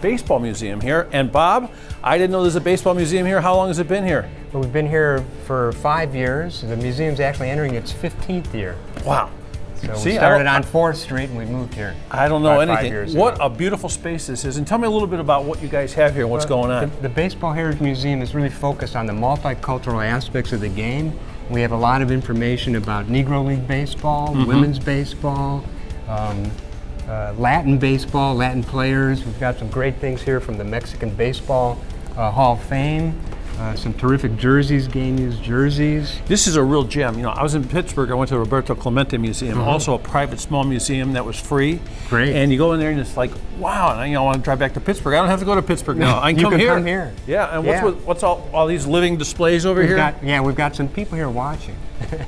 Baseball museum here. And Bob, I didn't know there's a baseball museum here. How long has it been here? Well, we've been here for 5 years. The museum's actually entering its 15th year. Wow. So we started on 4th Street and we moved here. I don't know anything. 5 years What ago. a beautiful space this is. And tell me a little bit about what you guys have here and what's going on. The Baseball Heritage Museum is really focused on the multicultural aspects of the game. We have a lot of information about Negro League baseball, women's baseball, Latin baseball, Latin players. We've got some great things here from the Mexican Baseball Hall of Fame. Some terrific jerseys, game-used jerseys. This is a real gem. You know, I was in Pittsburgh. I went to Roberto Clemente Museum, also a private small museum that was free. Great. And you go in there and it's like, wow. And I want to drive back to Pittsburgh. I don't have to go to Pittsburgh now. I can come here. Come here. Yeah. And what's all these living displays over here? We've got some people here watching.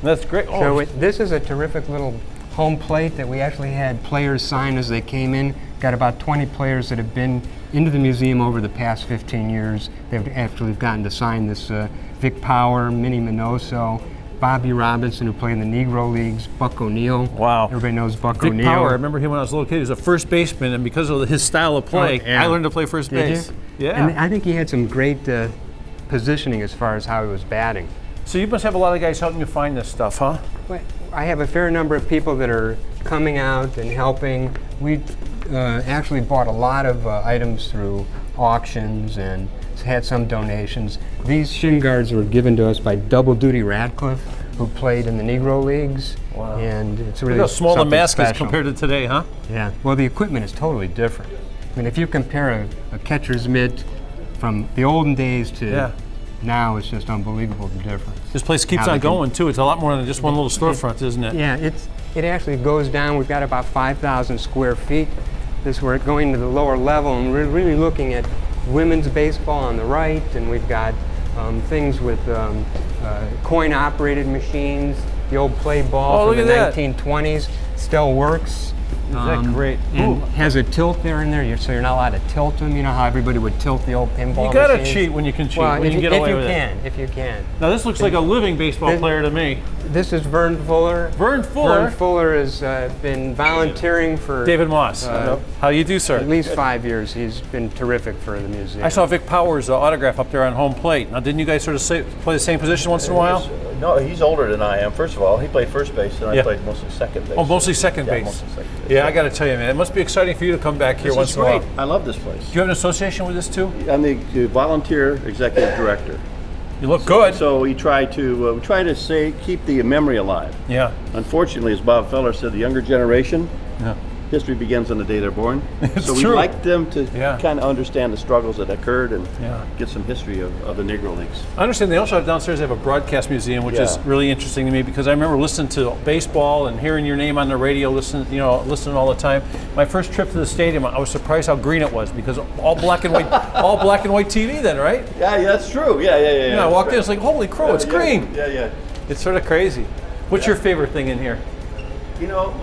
That's great. So this is a terrific little home plate that we actually had players sign as they came in. Got about 20 players that have been into the museum over the past 15 years. They've actually gotten to sign this Vic Power, Minnie Minoso, Bobby Robinson, who played in the Negro Leagues, Buck O'Neill. Wow. Everybody knows Buck Vic O'Neill. Power, I remember him when I was a little kid. He was a first baseman, and because of his style of play, I learned to play first base. Yeah. And I think he had some great positioning as far as how he was batting. So you must have a lot of guys helping you find this stuff, huh? Well, I have a fair number of people that are coming out and helping. We actually bought a lot of items through auctions and had some donations. These shin guards were given to us by Double Duty Radcliffe, who played in the Negro Leagues. Wow. And it's really Look how small the mask is special. compared to today, huh? Yeah. Well, the equipment is totally different. I mean, if you compare a catcher's mitt from the olden days to now, it's just unbelievable the difference. This place keeps on going too. It's a lot more than just one little storefront, isn't it? Yeah, it actually goes down. We've got about 5,000 square feet. We're going to the lower level, and we're really looking at women's baseball on the right, and we've got things with coin-operated machines. The old play ball from the 1920s still works. Is that great? And has a tilt there and there, so you're not allowed to tilt them. You know how everybody would tilt the old pinball You gotta machines? cheat when you can cheat, Well, when you get away with if you can. Now this looks like a living baseball player to me. This is Vern Fuller. Vern Fuller? Vern Fuller has been volunteering for David Moss. How do you do, sir? at least 5 years. He's been terrific for the museum. I saw Vic Powers' autograph up there on home plate. Now, didn't you guys sort of play the same position once in a while? No, he's older than I am. First of all, he played first base, and I played mostly second base. Oh, mostly second base. Mostly second base. Yeah, I got to tell you, man, it must be exciting for you to come back here once in a while. I love this place. Do you have an association with this too? I'm the volunteer executive director. You look good. So we try to keep the memory alive. Yeah. Unfortunately, as Bob Feller said, the younger generation, history begins on the day they're born. So we like them to kind of understand the struggles that occurred and get some history of the Negro Leagues. I understand they also have downstairs, they have a broadcast museum, which is really interesting to me because I remember listening to baseball and hearing your name on the radio, listening all the time. My first trip to the stadium, I was surprised how green it was because all black and white, TV then, right? Yeah, that's true. Yeah. I walked in, it's like, holy crow, it's green. Yeah. It's sort of crazy. What's your favorite thing in here? You know,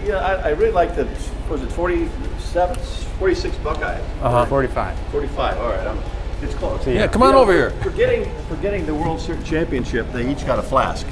I really like the, was it 46 Buckeyes? 45. 45, all right, it's close. Yeah, come on over here. Forgetting the World Series championship, they each got a flask.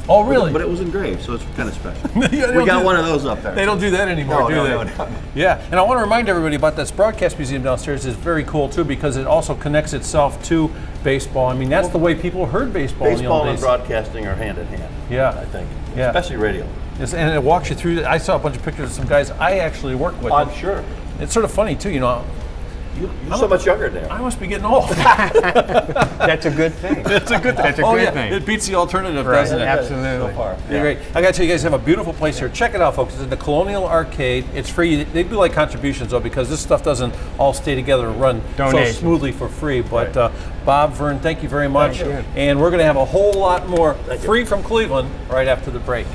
Oh, really? But it was engraved, so it's kind of special. We We got one of those up there. They don't do that anymore, do they? No. Yeah, and I want to remind everybody about this broadcast museum downstairs is very cool too because it also connects itself to baseball. I mean, that's the way people heard baseball in the old Baseball and days. broadcasting are hand in hand. Yeah. I think. Yeah. Especially radio. Yes, and it walks you through. I saw a bunch of pictures of some guys I actually work with. I'm sure. It's sort of funny too, You're so much younger than I must be getting old. That's a good thing. That's a good thing. It beats the alternative, doesn't it? Absolutely. So far. Yeah. Great. I got to tell you guys have a beautiful place here. Check it out, folks. It's in the Colonial Arcade. It's free. They do like contributions though because this stuff doesn't all stay together and run so smoothly for free. But Bob, Vern, thank you very much. Thank you. And we're going to have a whole lot more free from Cleveland right after the break.